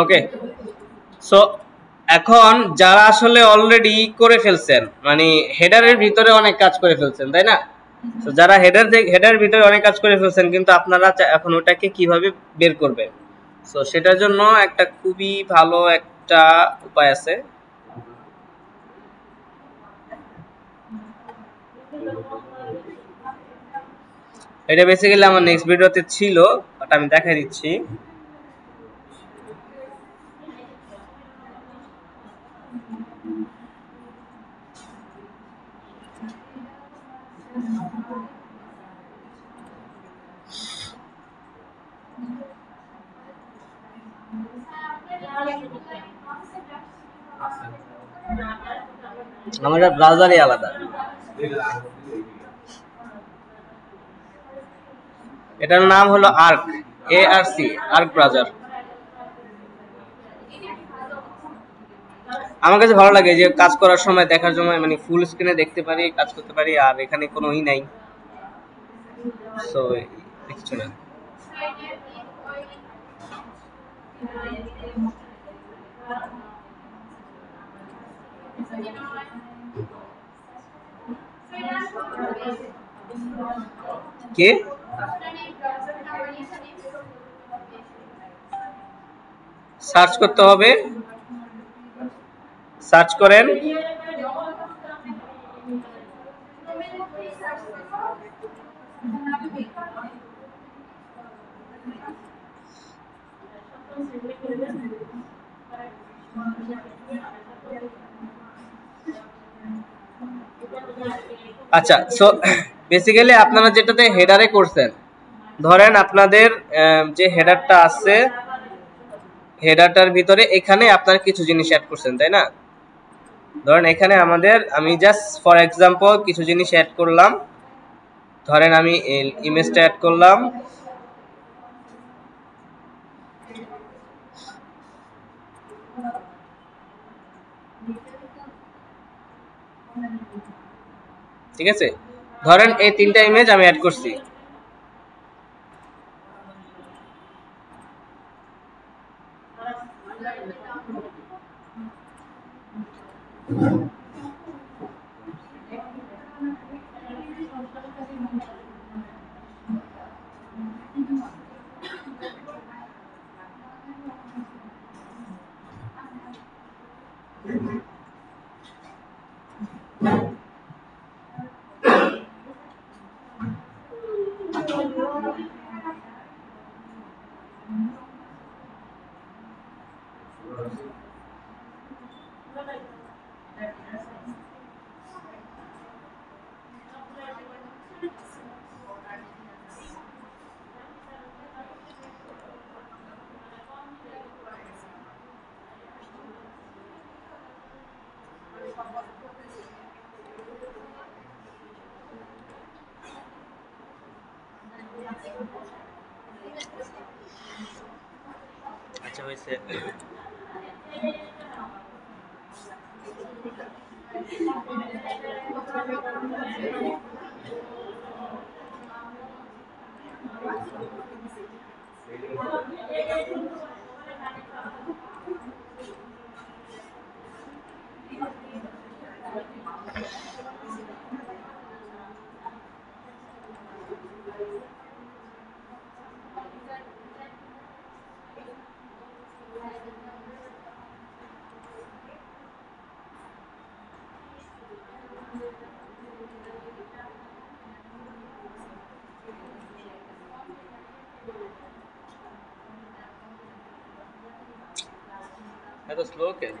ওকে, so এখন যারা আসলে অলরেডি করে ফেলছেন, মানে হেডারের ভিতরে অনেক কাজ করে ফেলছেন, তাই না? তো যারা হেডার ভিতরে অনেক কাজ করে ফেলছেন, কিন্তু আপনারা এখন ওটাকে কিভাবে বের করবেন, সো সেটার জন্য একটা খুবই ভালো একটা উপায় আছে। এটা বেসিক্যালি আমার নেক্সট ভিডিওতে ছিল, বাট আমি দেখাই দিচ্ছি। আমার ব্রাউজারই আলাদা। এটার নাম হলো আর্ক, ARC, আর্ক ব্রাউজার। আমার কাছে ভালো লাগে যে কাজ করার সময় দেখার সময় মানে ফুল স্ক্রিনে দেখতে পারি, কাজ করতে পারি, আর এখানে কোনো নাই, সো কিছু না। কে সার্চ করতে হবে, সার্চ করেন। আচ্ছা, সো বেসিক্যালি আপনারা যেটাতে হেডারে করছেন, ধরেন আপনাদের যে হেডারটা আছে, হেডারটার ভিতরে এখানে আপনারা কিছু জিনিস অ্যাড করছেন, তাই না? ধরেন এখানে আমি জাস্ট ফর এক্সাম্পল কিছু জিনিস অ্যাড করলাম। ধরেন আমি ইমেজটা অ্যাড করলাম, ঠিক আছে? ধরেন এই 3টা ইমেজ আমি অ্যাড করছি। আচ্ছা, হয়েছে। এত স্লো কেন?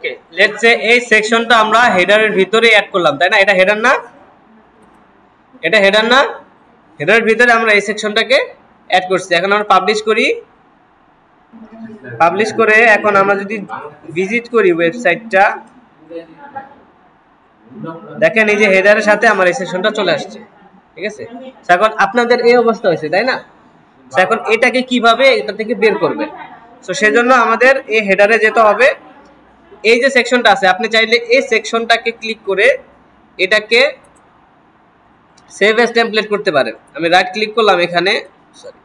ওকে, লেটস সে এই সেকশনটা আমরা হেডারের ভিতরে অ্যাড করলাম, তাই না? এটা হেডার না, এটা হেডার না, হেডারের ভিতরে আমরা এই সেকশনটাকে অ্যাড করছি। এখন আমরা পাবলিশ করি, পাবলিশ করে এখন আমরা যদি ভিজিট করি ওয়েবসাইটটা, দেখেন এই যে হেডারের সাথে আমার এই সেকশনটা চলে আসছে, ঠিক আছে? এখন আপনাদের এই অবস্থা হয়েছে, তাই না? এখন এটাকে কিভাবে এটা থেকে বের করবে, তো সেজন্য আমাদের এই হেডারে যেতে হবে। এই যে সেকশনটা আছে, আপনি চাইলে এই সেকশনটাকে ক্লিক করে এটাকে সেভ এজ টেমপ্লেট করতে পারেন। আমি রাইট ক্লিক করলাম এখানে, সরি,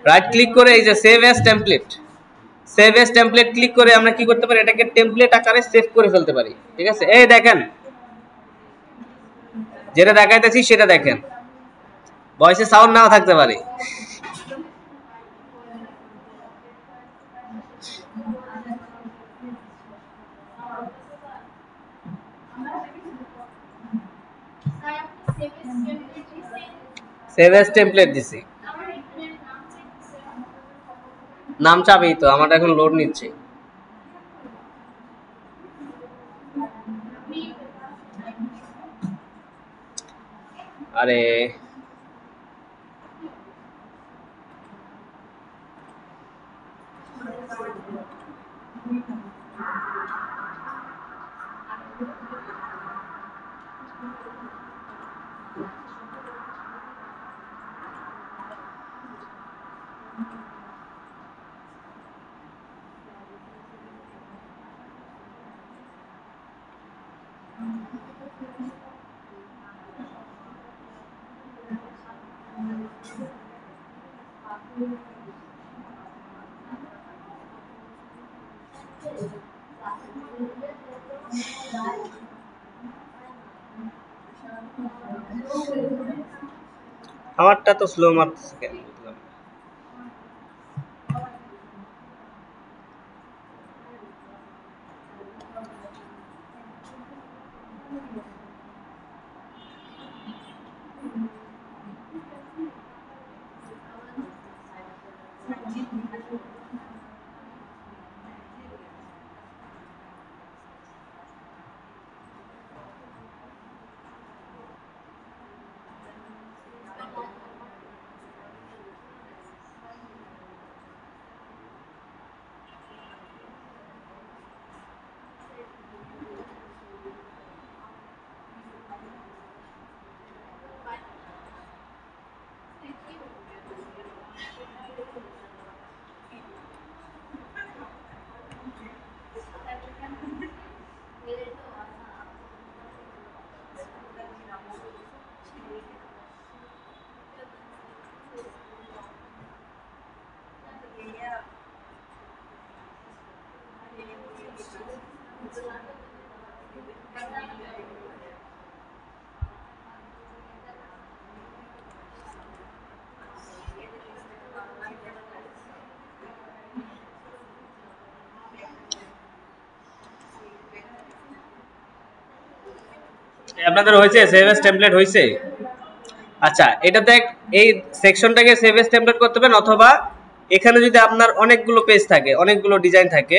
রাইট ক্লিক করে এই যে save age template, save age template click করে আমরা কি করতে পারি, এটাকে টেমপ্লেট আকারে সেভ করে ফেলতে পারি, ঠিক আছে? এই দেখেন, যেটা দেখাইতেছি সেটা দেখেন, ভয়েসে সাউন্ড নাও থাকতে পারে। সেভ এজ টেমপ্লেট দিছি, নাম চাবেই তো, আমার এখন লোড নিচ্ছে। আরে আমারটা তো স্লো মারতেছে কেন? আপনাদের হয়েছে সেভ এজ টেমপ্লেট হয়েছে? আচ্ছা, এটাতে এই সেকশনটাকে সেভ এজ টেমপ্লেট করতে পারেন, অথবা এখানে যদি আপনার অনেকগুলো পেজ থাকে, অনেকগুলো ডিজাইন থাকে,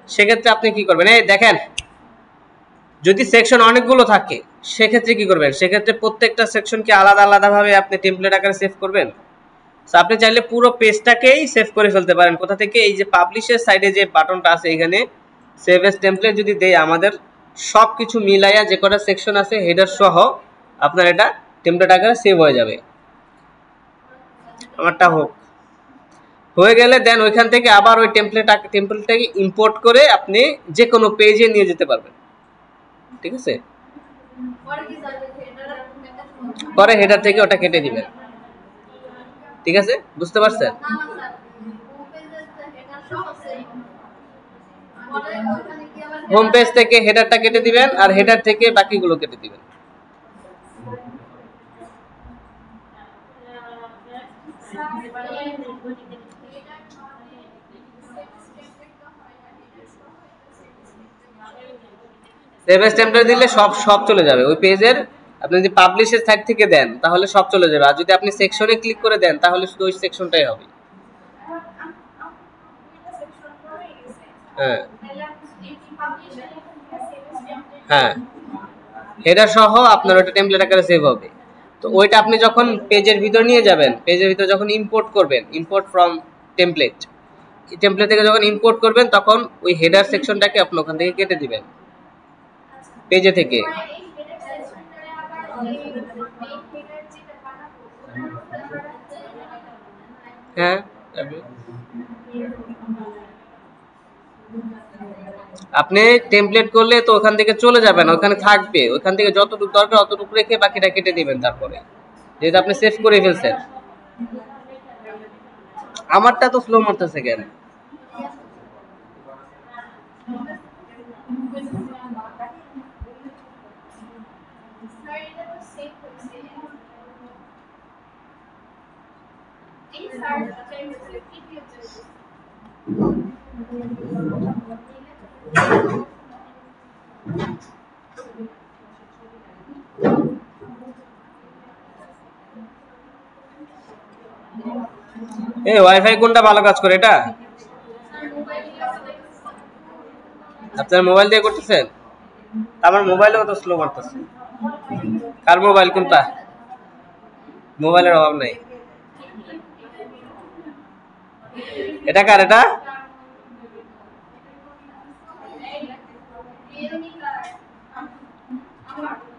সেক্ষেত্রে আপনি কি করবেন, এই দেখেন, যদি সেকশন অনেকগুলো থাকে সেক্ষেত্রে কি করবেন, সেক্ষেত্রে প্রত্যেকটা সেকশনকে আলাদা আলাদাভাবে আপনি টেমপ্লেট আকারে সেভ করবেন। সো আপনি চাইলে পুরো পেজটাকেই সেভ করে ফেলতে পারেন। কোথা থেকে? এই যে পাবলিশের সাইডে যে বাটনটা আছে, এখানে সেভ এজ টেমপ্লেট যদি দেই, আমাদের সব কিছু মিলাইয়া যে কটা সেকশন আছে হেডার সহ আপনার এটা টেমপ্লেট আকারে সেভ হয়ে যাবে। আমারটা হোক, হয়ে গেলে দেন ওইখান থেকে আবার ওই টেমপ্লেটটাকে ইম্পোর্ট করে আপনি যে কোনো পেজে নিয়ে যেতে পারবেন, ঠিক আছে? পরে হেডার থেকে ওটা কেটে দিবেন, ঠিক আছে? বুঝতে পারছেন? হোম পেজ থেকে হেডারটা কেটে দিবেন, আর হেডার থেকে বাকিগুলো কেটে দিবেন। সেভ এজ টেমপ্লেট দিলে সব চলে যাবে ওই পেজের। আপনি যদি পাবলিশের সাইড থেকে দেন তাহলে সব চলে যাবে, আর যদি আপনি সেকশনে ক্লিক করে দেন তাহলে শুধু ওই সেকশনটাই হবে। হ্যাঁ, হ্যাঁ, হেডার সহ আপনার ওটা টেমপ্লেট আকারে সেভ হবে। তো ওইটা আপনি যখন পেজের ভিতর নিয়ে যাবেন, পেজের ভিতর যখন ইম্পোর্ট করবেন, ইম্পোর্ট ফ্রম টেমপ্লেট, টেমপ্লেট থেকে যখন ইম্পোর্ট করবেন তখন ওই হেডার সেকশনটাকে আপনি ওখান থেকে কেটে দিবেন পেজে থেকে। হ্যাঁ, আপনি টেমপ্লেট করলে তো ওখান থেকে চলে যাবেন, ওখানে থাকবে, ওখান থেকে যতটুকু দরকার অতটুকু রেখে বাকিটা কেটে দিবেন তারপরে, যেহেতু আপনি সেভ করে ফেলছেন। আমারটা তো স্লো মারতেছে কেন? এই ওয়াইফাই কোনটা ভালো কাজ করে? এটা আপনার মোবাইল দিয়ে করতেছেন? আমার মোবাইলেও তো স্লো মারতেছে। কার মোবাইল কোনটা? মোবাইলের অভাব নাই। এটা কার? এটা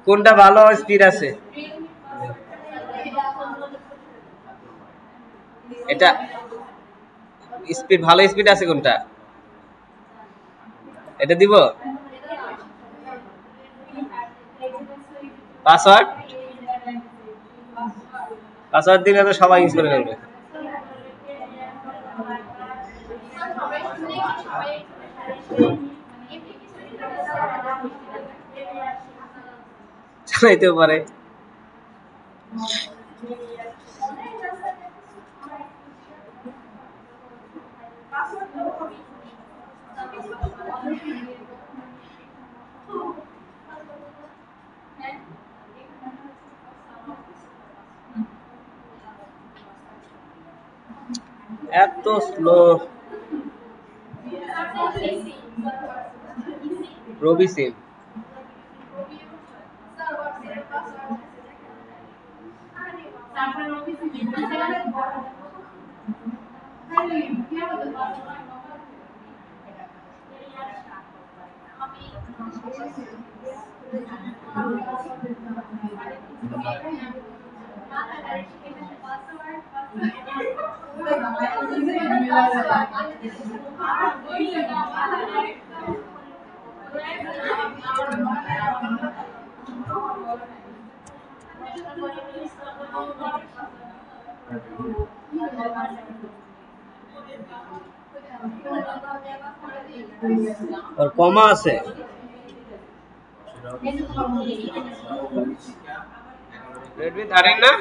কোনটা ভালো স্পিড আছে? এটা স্পিড ভালো স্পিড আছে কোনটা? এটা দিব। পাসওয়ার্ড পাসওয়ার্ড দিলে তো সবাই ইউজ করে ফেলবে। চালাইতেও পারে। এত স্লো। রবি সিম। আর কমা আছে। রেডমি 13 না?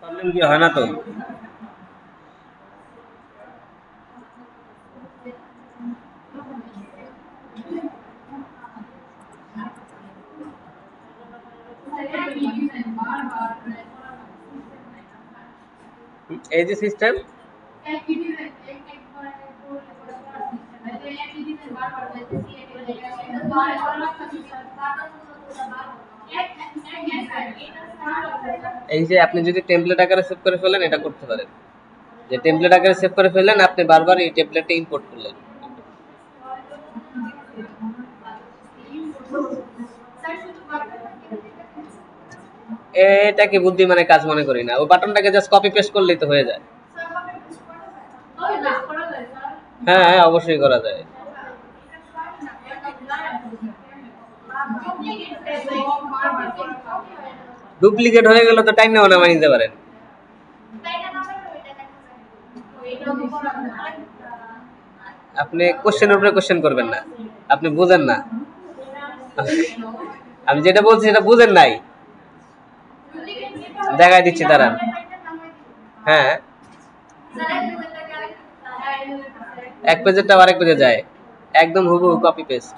প্রবলেম কি হয় না তো? এই যে সিস্টেম, এই যে আপনি যদি টেমপ্লেট আকারে সেভ করে ফেলেন এটা করতে পারেন, যে টেমপ্লেট আকারে সেভ করে ফেললেন, আপনি বারবার এই টেমপ্লেটটা ইম্পোর্ট করলেন। এটাকে বুদ্ধিমানের কাজ মনে করি না, ওই বাটনটাকে জাস্ট কপি পেস্ট করলেই তো হয়ে যায়। হ্যাঁ হ্যাঁ অবশ্যই করা যায়। ডুপ্লিকেট হয়ে গেলে তো টাইম না নিতে পারেন। আপনি কোশ্চেনের উপরে কোশ্চেন করবেন না, আপনি বুঝেন না। আমি যেটা বলছি সেটা বুঝেন নাই, দেখাই দিচ্ছি দাঁড়ান। হ্যাঁ এক পেজেরটা আরেক পেজে যায়, একদম হুবহু কপি পেস্ট।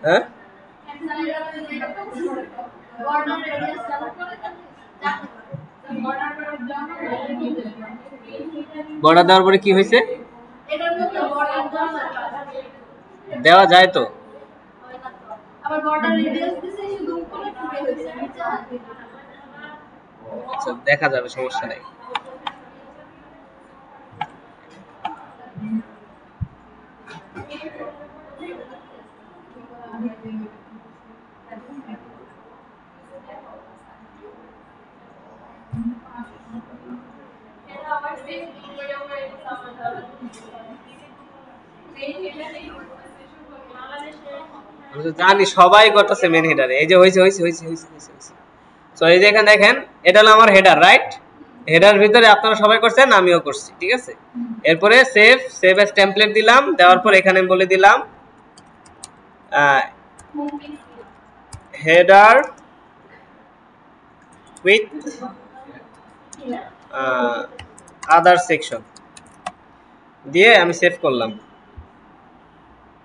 হ্যাঁ বর্ডার দেওয়ার পরে কি হয়েছে? দেওয়া যায় তো, আচ্ছা দেখা যাবে, সমস্যা নাই। জানি সবাই করতেছে মেন হেডারে। এই যে হইছে হইছে হইছে হইছে হইছে। সো এই যে এখানে দেখেন এটা হলো আমার হেডার, রাইট? হেডার ভিতরে আপনারা সবাই করছেন, আমিও করছি, ঠিক আছে। এরপরে সেভ এজ টেমপ্লেট দিলাম, দেওয়ার পর এখানে বলে দিলাম হেডার উইথ আদার সেকশন দিয়ে আমি সেভ করলাম।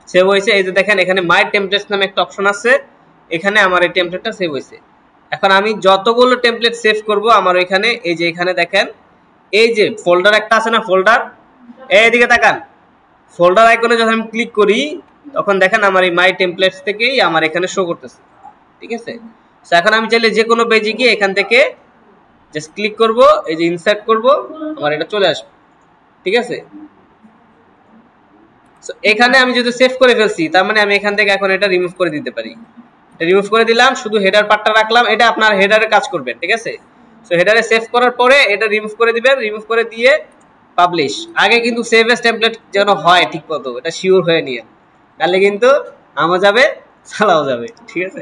সেভ হয়েছে। এই যে দেখেন এখানে মাই টেমপ্লেটস নামে একটা অপশন আছে, এখানে আমার এই টেমপ্লেটটা সেভ হয়েছে। এখন আমি যতগুলো টেমপ্লেট সেভ করব আমার এখানে, এই যে এখানে দেখেন এই যে ফোল্ডার একটা আছে না, ফোল্ডার, এইদিকে তাকান, ফোল্ডার আইকনে যখন আমি ক্লিক করি তখন দেখেন আমার এই মাই টেমপ্লেটস থেকেই আমার এখানে শো করতেছে, ঠিক আছে। সো এখন আমি চাইলে যে কোনো পেজে গিয়ে এখান থেকে জাস্ট ক্লিক করব, এই যে ইনসার্ট করব, আমার এটা চলে আসবে, ঠিক আছে। সো এখানে আমি যদি সেভ করে ফেলছি তার মানে আমি এখান থেকে এখন এটা রিমুভ করে দিতে পারি। রিমুভ করে দিলাম, শুধু হেডার পার্টটা রাখলাম, এটা আপনার হেডারে কাজ করবেন, ঠিক আছে। সো হেডারে সেভ করার পরে এটা রিমুভ করে দিবেন, রিমুভ করে দিয়ে পাবলিশ। আগে কিন্তু সেভ এজ টেমপ্লেট যেন হয় ঠিকমতো, এটা শিওর হয়ে নিয়ে, তাহলে কিন্তু আমও যাবে চালাও যাবে, ঠিক আছে।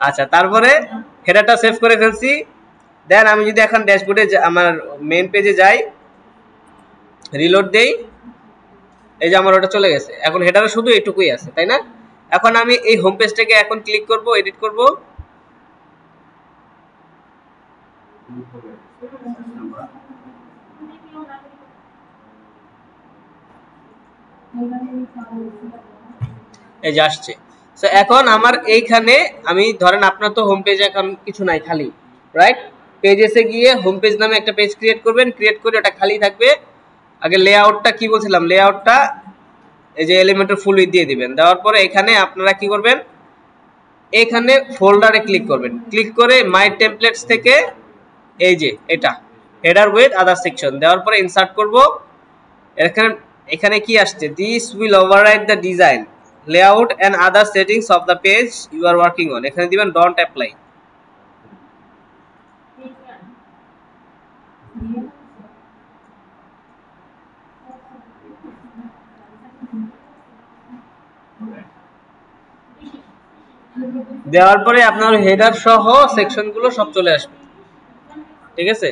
আচ্ছা তারপরে হেডারটা সেভ করে ফেলছি। দেন আমি যদি এখন ড্যাশবোর্ডে আমার মেইন পেজে যাই, রিলোড দেই, এই যে আমার ওটা চলে গেছে। এখন হেডারে শুধু এটুকুই আছে, তাই না? এখন আমি এই হোম পেজটাকে এখন ক্লিক করব, এডিট করব, এই যে আসছে। সো এখন আমার এইখানে আমি ধরেন আপনার তো হোম পেজে এখন কিছু নাই, খালি, রাইট? পেজেসে গিয়ে হোম পেজ নামে একটা পেজ ক্রিয়েট করবেন, ক্রিয়েট করে ওটা খালি থাকবে। আগে লেআউটটা কি বলছিলাম, লেআউটটা এই যে এলিমেন্টের ফুল উইডথ দিয়ে দিবেন। দেওয়ার পরে এখানে আপনারা কি করবেন, এখানে ফোল্ডারে ক্লিক করবেন, ক্লিক করে মাই টেমপ্লেটস থেকে এই যে এটা হেডার উইথ আদার সেকশন দেওয়ার পরে ইনসার্ট করব। এখানে এখানে কি আসছে, this will overwrite the design layout and other settings of the page you are working অন। এখানে দিবেন ডোন্ট অ্যাপ্লাই। দেওয়ার পরে আপনার হেডার সহ সেকশনগুলো সব চলে আসবে, ঠিক আছে।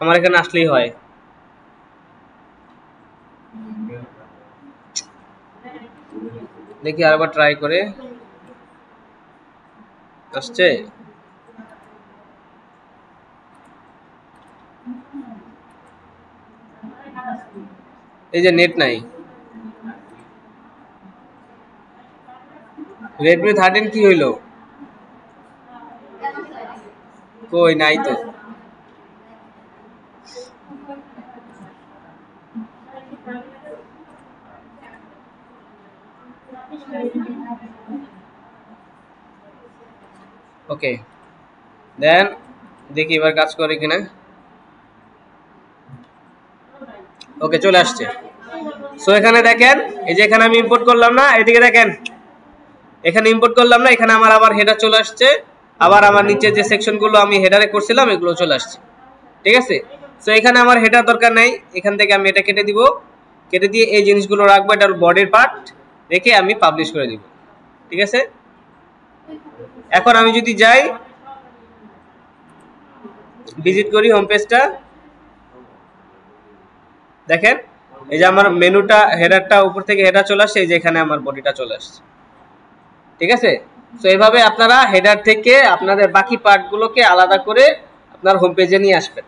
আমার এখানে আসলেই হয়। দেখি আরেকবার ট্রাই করে, আসছে? এই যে নেট নাই। Redmi 13 কি হইলো? কই নাই তো। ওকে দেন দেখি এবার কাজ করে কিনা। ওকে চলে আসছে। সো এখানে দেখেন, এই যে এখানে আমি ইম্পোর্ট করলাম না, এদিকে দেখেন এখানে ইম্পোর্ট করলাম না, এখানে আমার আবার হেডার চলে আসছে, আবার আমার নিচে যে সেকশনগুলো আমি হেডারে করছিলাম এগুলো চলে আসছে। ঠিক আছে, সো এখানে আমার হেডার দরকার নাই, এখান থেকে আমি এটা কেটে দিব, কেটে দিয়ে এই জিনিসগুলো রাখবো, এটার বডির পার্ট রেখে আমি পাবলিশ করে দিব। ঠিক আছে, এখন আমি যদি যাই ভিজিট করি হোম পেজটা, দেখেন এই যে আমার মেনুটা হেডারটা উপর থেকে হেডার চলে আসছে, এই যে এখানে আমার বডিটা চলে আসছে। ঠিক আছে, সো এইভাবে আপনারা হেডার থেকে আপনাদের বাকি পার্টগুলোকে আলাদা করে আপনার হোম পেজে নিয়ে আসবেন।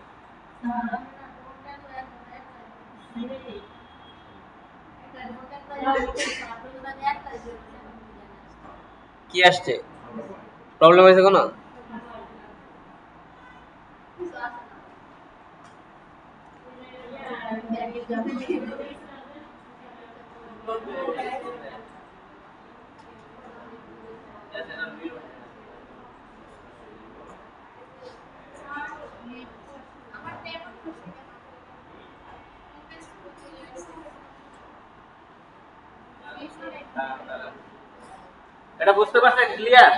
কি আসছে, প্রবলেম হয়েছে কোনো? এটা বুঝতে পারছেন? ক্লিয়ার?